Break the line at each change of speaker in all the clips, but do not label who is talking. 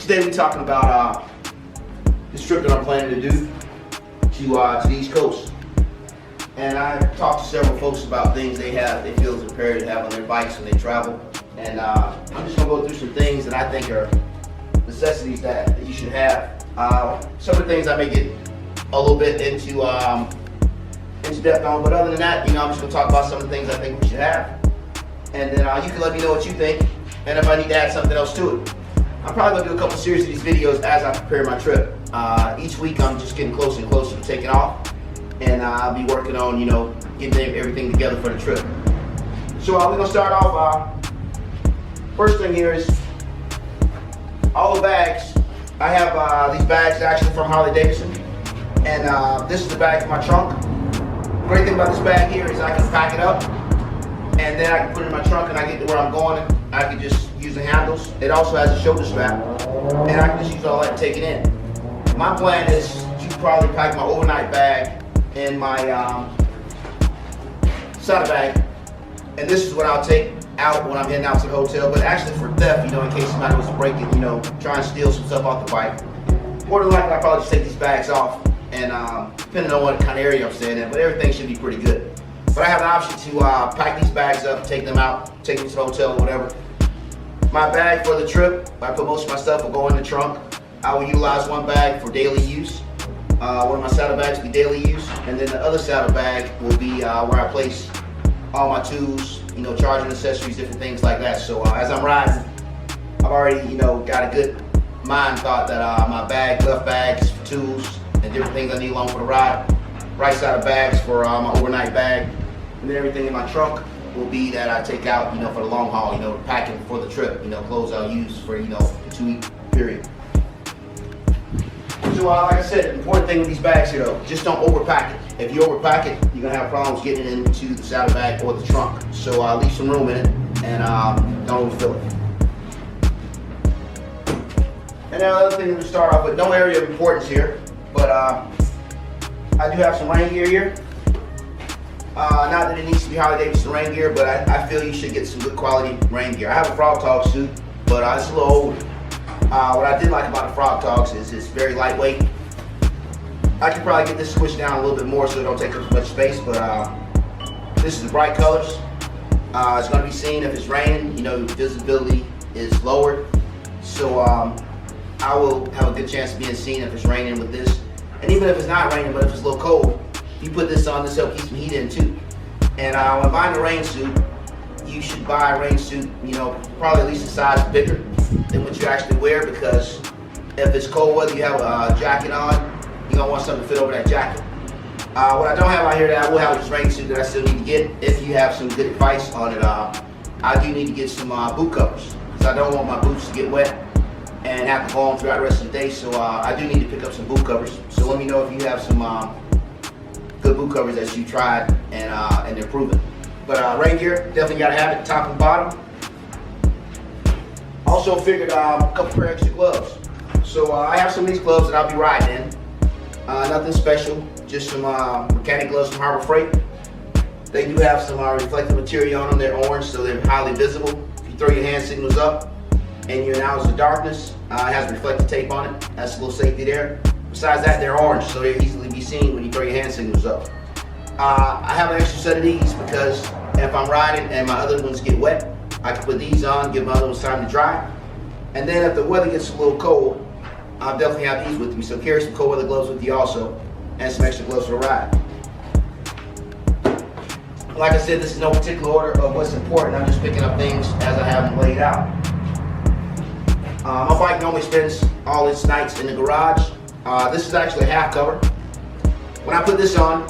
Today we're talking about this trip that I'm planning to do to the East Coast. And I talked to several folks about things they feel is imperative to have on their bikes when they travel. And I'm just gonna go through some things that I think are necessities that you should have. Some of the things I may get a little bit into depth on, but other than that, I'm just gonna talk about some of the things I think we should have. And then you can let me know what you think, and if I need to add something else to it. I'm probably gonna do a couple series of these videos as I prepare my trip. Each week I'm just getting closer and closer to taking off, and I'll be working on, getting everything together for the trip. So we're gonna start off. First thing here is all the bags. I have these bags actually from Harley Davidson, and this is the bag for my trunk. The great thing about this bag here is I can pack it up, and then I can put it in my trunk, and I get to where I'm going. I can just use the handles. It also has a shoulder strap, and I can just use all that and take it in. My plan is to probably pack my overnight bag in my saddlebag, and this is what I'll take out when I'm heading out to the hotel. But actually for theft, in case somebody was to break it, try and steal some stuff off the bike. More than likely, I'll probably just take these bags off, and depending on what kind of area I'm staying in, but everything should be pretty good. But I have the option to pack these bags up, take them out, take them to the hotel or whatever. My bag for the trip, I put most of my stuff will go in the trunk. I will utilize one bag for daily use. One of my saddlebags will be daily use, and then the other saddlebag will be where I place all my tools, charging accessories, different things like that. So as I'm riding, I've already, got a good mind thought that my left bag is for tools and different things I need along for the ride. Right side of bags for my overnight bag, and then everything in my trunk will be that I take out, for the long haul, packing for the trip, clothes I'll use for, the 2-week period. So like I said, the important thing with these bags here though, just don't overpack it. If you overpack it, you're gonna have problems getting it into the saddlebag or the trunk. So leave some room in it, and don't overfill it. And then another thing to start off with, no area of importance here, but I do have some rain gear here. Not that it needs to be Harley Davidson rain gear, but I feel you should get some good quality rain gear. I have a Frog Talk suit, but it's a little older. What I did like about the Frog Talks is it's very lightweight. I could probably get this squished down a little bit more so it don't take up as much space, but this is the bright colors. It's going to be seen if it's raining, visibility is lowered. So I will have a good chance of being seen if it's raining with this. And even if it's not raining, but if it's a little cold, you put this on, this helps keep some heat in too. And when buying a rain suit, you should buy a rain suit, probably at least a size bigger than what you actually wear, because if it's cold weather, you have a jacket on, you're gonna want something to fit over that jacket. What I don't have out here that I will have is rain suit that I still need to get. If you have some good advice on it, I do need to get some boot covers, because I don't want my boots to get wet and have to go on throughout the rest of the day. So I do need to pick up some boot covers. So let me know if you have some good boot covers that you tried and they're proven. But rain gear, definitely gotta have it, top and bottom. Also figured a couple pair of extra gloves. So I have some of these gloves that I'll be riding in. Nothing special, just some mechanic gloves from Harbor Freight. They do have some reflective material on them. They're orange, so they're highly visible. If you throw your hand signals up and you're in hours of darkness, it has reflective tape on it. That's a little safety there. Besides that, they're orange, so they'll easily be seen when you throw your hand signals up. I have an extra set of these because if I'm riding and my other ones get wet, I can put these on, give my other ones time to dry. And then if the weather gets a little cold, I'll definitely have these with me. So carry some cold weather gloves with you also, and some extra gloves for the ride. Like I said, this is no particular order of what's important. I'm just picking up things as I have them laid out. My bike normally spends all its nights in the garage. This is actually a half cover. When I put this on,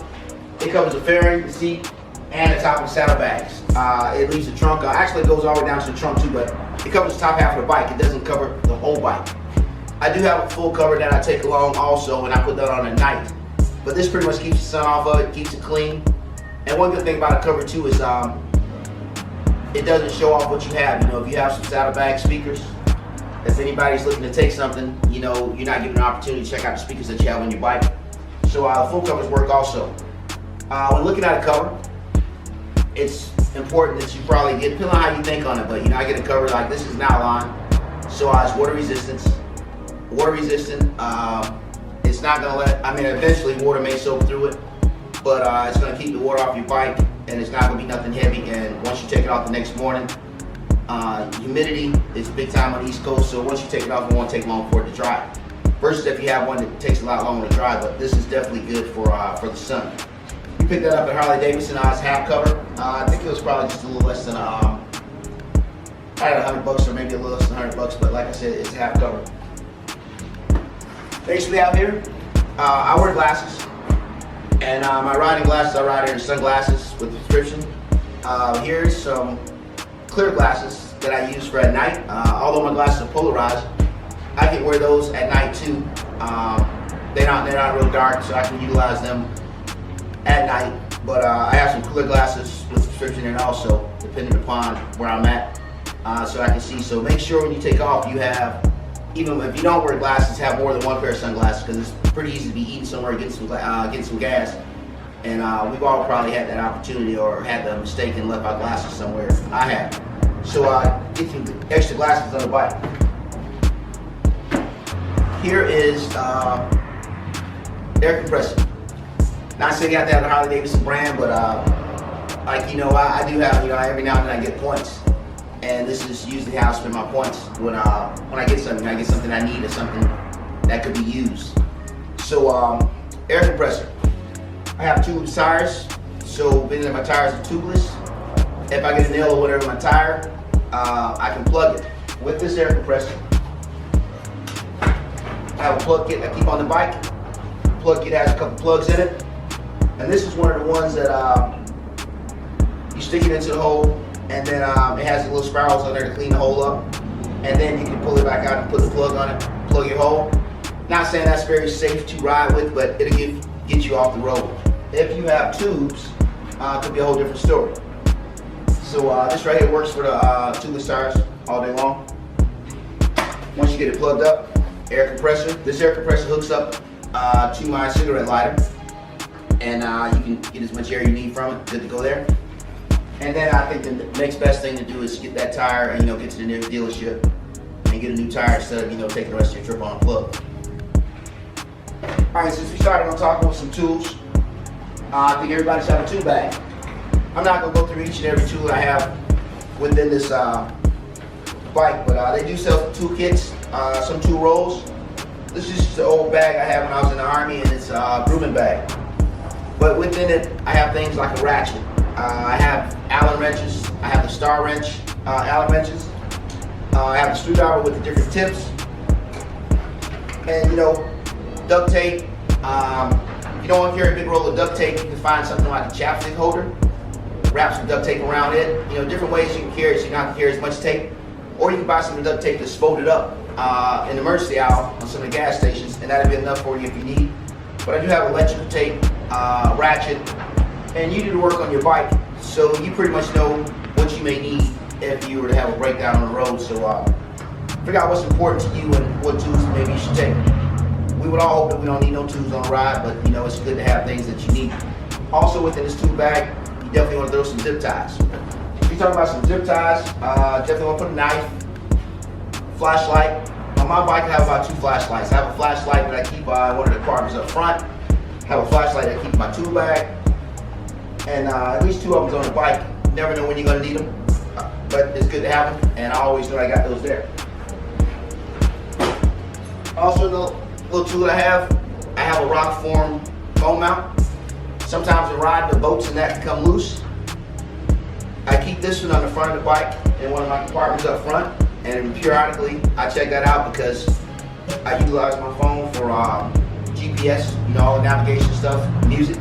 it covers the fairing, the seat, and the top of the saddlebags. It leaves the trunk, actually it goes all the way down to the trunk too, but it covers the top half of the bike. It doesn't cover the whole bike. I do have a full cover that I take along also, and I put that on at night. But this pretty much keeps the sun off of it, keeps it clean. And one good thing about a cover too is it doesn't show off what you have. If you have some saddlebag speakers, if anybody's looking to take something, you're not given an opportunity to check out the speakers that you have on your bike. So full covers work also. When looking at a cover, it's important that you probably get, depending on how you think on it, but I get a cover like this is nylon, so it's water resistance. water resistant. It's not gonna eventually water may soak through it, but it's gonna keep the water off your bike, and it's not gonna be nothing heavy. And once you take it off the next morning, humidity is big time on the East Coast, so once you take it off, it won't take long for it to dry. Versus if you have one that takes a lot longer to dry, but this is definitely good for the sun. You picked that up at Harley Davidson. It's half cover. I think it was probably just a little less than I had $100 or maybe a little less than $100, but like I said, it's half cover. Basically out here, I wear glasses, and my riding glasses, I ride here in sunglasses with a prescription. Here's some clear glasses that I use for at night. Although my glasses are polarized, I can wear those at night too. They're not real dark, so I can utilize them at night. But I have some clear glasses with a prescription in also, depending upon where I'm at, so I can see. So make sure when you take off, you have, even if you don't wear glasses, have more than one pair of sunglasses, because it's pretty easy to be eating somewhere, getting some gas. And we've all probably had that opportunity or had the mistake and left our glasses somewhere. I have. So get some extra glasses on the bike. Here is air compressor. Not saying you have to have the Harley Davidson brand, but I do have, every now and then I get points. And this is usually how I spend my points when I get something. I get something I need or something that could be used. So air compressor. I have tubeless tires, so being that my tires are tubeless, if I get a nail or whatever in my tire, I can plug it with this air compressor. I have a plug kit I keep on the bike. The plug kit has a couple plugs in it, and this is one of the ones that you stick it into the hole, and then it has the little spirals on there to clean the hole up, and then you can pull it back out and put the plug on it, plug your hole. Not saying that's very safe to ride with, but it'll get you off the road. If you have tubes, it could be a whole different story. So this right here works for the tubeless tires all day long. Once you get it plugged up, air compressor. This air compressor hooks up to my cigarette lighter, and you can get as much air you need from it. Good to go there. And then I think the next best thing to do is get that tire and get to the nearest dealership and get a new tire instead of taking the rest of your trip on a plug. All right, since we started on talking with some tools, I think everybody should have a tool bag. I'm not gonna go through each and every tool I have within this bike, but they do sell some toolkits, some tool rolls. This is just an old bag I had when I was in the Army, and it's a grooming bag. But within it, I have things like a ratchet. I have Allen wrenches. I have the star wrench Allen wrenches. I have a screwdriver with the different tips, and duct tape. If you don't want to carry a big roll of duct tape, you can find something like a chapstick holder. Wrap some duct tape around it. Different ways you can carry it so you don't have to carry as much tape. Or you can buy some duct tape that's folded up in the emergency aisle on some of the gas stations, and that'll be enough for you if you need. But I do have electrical tape, ratchet, and you do the work on your bike, so you pretty much know what you may need if you were to have a breakdown on the road. So figure out what's important to you and what tools maybe you should take. We would all hope that we don't need no tools on the ride, but it's good to have things that you need. Also within this tool bag, you definitely want to throw some zip ties. If you're talking about some zip ties, definitely want to put a knife, flashlight. On my bike I have about 2 flashlights. I have a flashlight that I keep one of the compartments up front. I have a flashlight that I keep in my tool bag. And at least 2 of them on the bike. You never know when you're going to need them, but it's good to have them, and I always know I got those there. Also, the little tool that I have a rock form phone mount. Sometimes in riding, the bolts and that can come loose. I keep this one on the front of the bike in one of my compartments up front, and periodically I check that out because I utilize my phone for GPS, all the navigation stuff, music.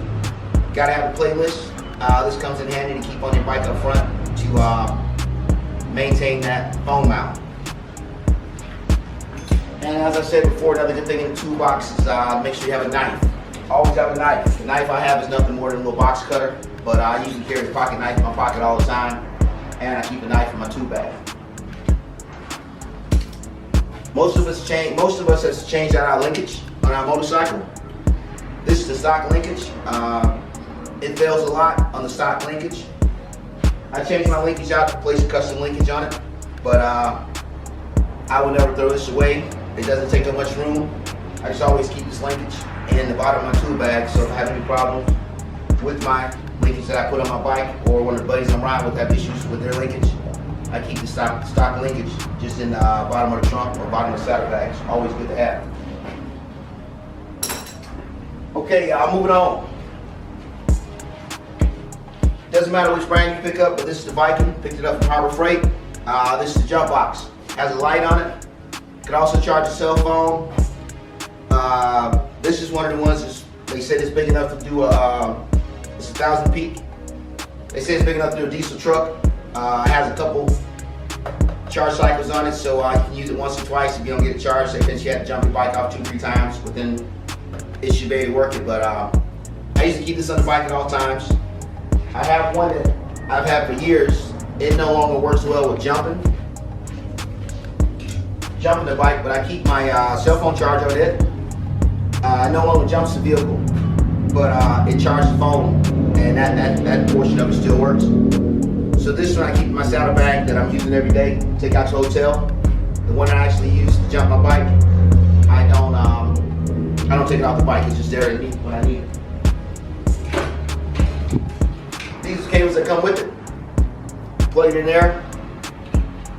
Gotta have a playlist. This comes in handy to keep on your bike up front to maintain that phone mount. And as I said before, another good thing in the toolbox is make sure you have a knife. Always have a knife. The knife I have is nothing more than a little box cutter, but I usually carry a pocket knife in my pocket all the time, and I keep a knife in my tool bag. Most of us has changed out our linkage on our motorcycle. This is the stock linkage. It fails a lot on the stock linkage. I changed my linkage out to place a custom linkage on it, but I would never throw this away. It doesn't take up much room. I just always keep this linkage in the bottom of my tool bag, so if I have any problems with my linkage that I put on my bike, or one of the buddies I'm riding with have issues with their linkage, I keep the stock linkage just in the bottom of the trunk or bottom of the saddlebags. Always good to have. Okay, moving on. Doesn't matter which brand you pick up, but this is the Viking. Picked it up from Harbor Freight. This is the jump box. Has a light on it. Can also charge a cell phone. This is one of the ones they said it's big enough to do it's 1,000 peak. They say it's big enough to do a diesel truck. It has a couple charge cycles on it, so you can use it once or twice if you don't get a charge. Say, if you had to jump your bike off 2-3 times, but then it should be able to work it. But I used to keep this on the bike at all times. I have one that I've had for years. It no longer works well with jumping the bike, but I keep my cell phone charger on it. It no longer jumps the vehicle, but it charges the phone, and that portion of it still works. So this one I keep in my saddlebag that I'm using every day, take out to the hotel. The one I actually use to jump my bike, I don't take it off the bike, it's just there when I need it. These are the cables that come with it. Plug it in there,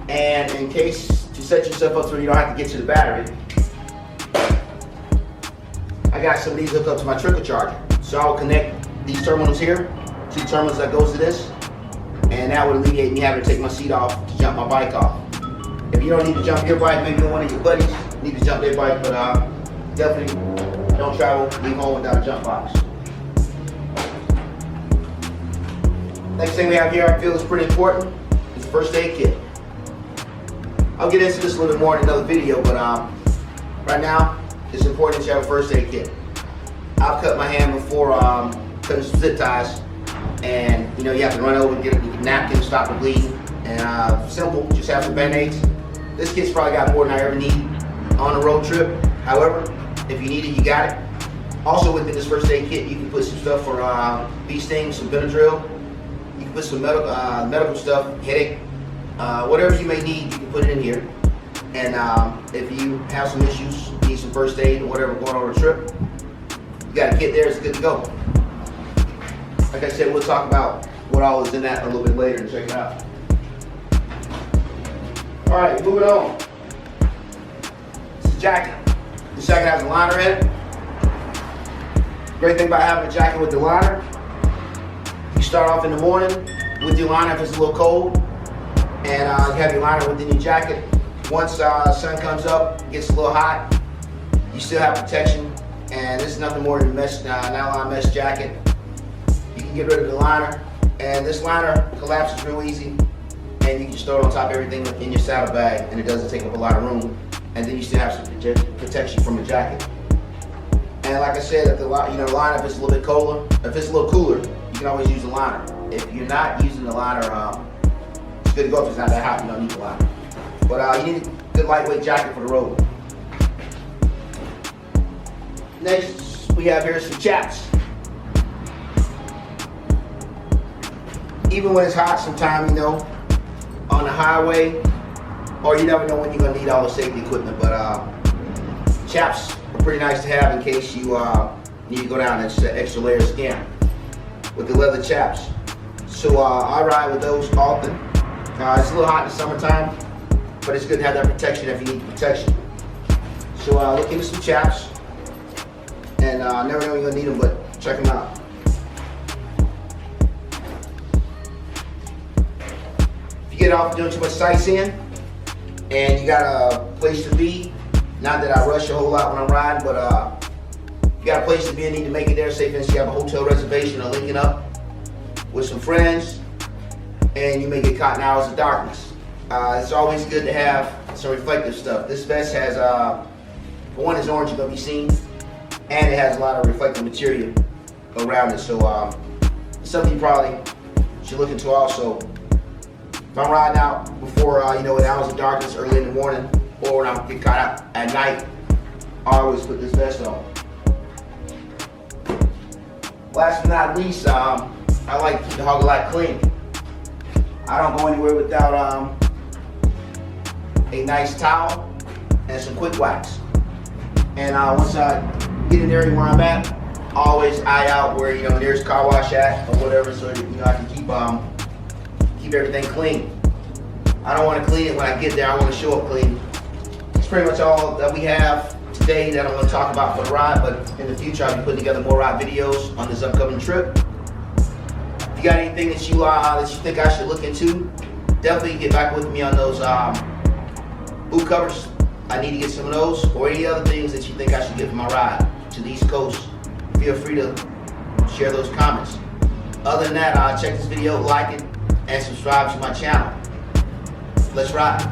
and in case you set yourself up so you don't have to get to the battery, I got some of these hooked up to my trickle charger. So I will connect these terminals here to the terminals that goes to this, and that would alleviate me having to take my seat off to jump my bike off. If you don't need to jump your bike, maybe one of your buddies need to jump their bike, but definitely don't travel, leave home without a jump box. Next thing we have here I feel is pretty important is the first aid kit. I'll get into this a little bit more in another video, but right now it's important that you have a first aid kit. I've cut my hand before cutting some zip ties, and you have to run over and get a napkin to stop the bleeding. And simple, just have some band-aids. This kit's probably got more than I ever need on a road trip. However, if you need it, you got it. Also within this first aid kit, you can put some stuff for bee sting, some Benadryl. You can put some medical stuff, headache, whatever you may need, you can put it in here. And if you have some issues, need some first aid or whatever going on a trip, you got a kit there, it's good to go. Like I said, we'll talk about what all is in that a little bit later and check it out. All right, moving on. It's a jacket. This jacket has a liner in it. Great thing about having a jacket with the liner, you start off in the morning with your liner if it's a little cold, and you have your liner within your jacket. Once the sun comes up, it gets a little hot, you still have protection, and this is nothing more than a nylon mesh jacket. You can get rid of the liner, and this liner collapses real easy, and you can store it on top of everything in your saddlebag, and it doesn't take up a lot of room, and then you still have some protection from the jacket. And like I said, if the liner, if it's a little bit colder, if it's a little cooler, you can always use the liner. If you're not using the liner, it's good to go. If it's not that hot, you don't need the liner. But you need a good lightweight jacket for the road. Next, we have here some chaps. Even when it's hot, sometime, on the highway, or you never know when you're gonna need all the safety equipment, but chaps are pretty nice to have in case you need to go down an extra layer of skin with the leather chaps. So I ride with those often. It's a little hot in the summertime, but it's good to have that protection if you need the protection. So look into some chaps, and never know when you're gonna need them, but check them out. If you get off doing too much sightseeing and you got a place to be, not that I rush a whole lot when I'm riding, but you got a place to be and need to make it there. Say for instance you have a hotel reservation or linking up with some friends, and you may get caught in hours of darkness. It's always good to have some reflective stuff. This vest has, for one, it's orange, you're gonna be seen, and it has a lot of reflective material around it. So it's something you probably should look into also. If I'm riding out before, in hours of darkness, early in the morning, or when I get caught out at night, I always put this vest on. Last but not least, I like to keep the HOGILAC clean. I don't go anywhere without a nice towel and some quick wax. And once I get in there where I'm at, always eye out where nearest car wash at or whatever, so I can keep everything clean. I don't want to clean it when I get there. I want to show up clean. It's pretty much all that we have today that I'm going to talk about for the ride, but in the future I'll be putting together more ride videos on this upcoming trip. If you got anything that you think I should look into, definitely get back with me on those boot covers. I need to get some of those, or any other things that you think I should get for my ride to the East Coast. Feel free to share those comments. Other than that, check this video, like it, and subscribe to my channel. Let's ride.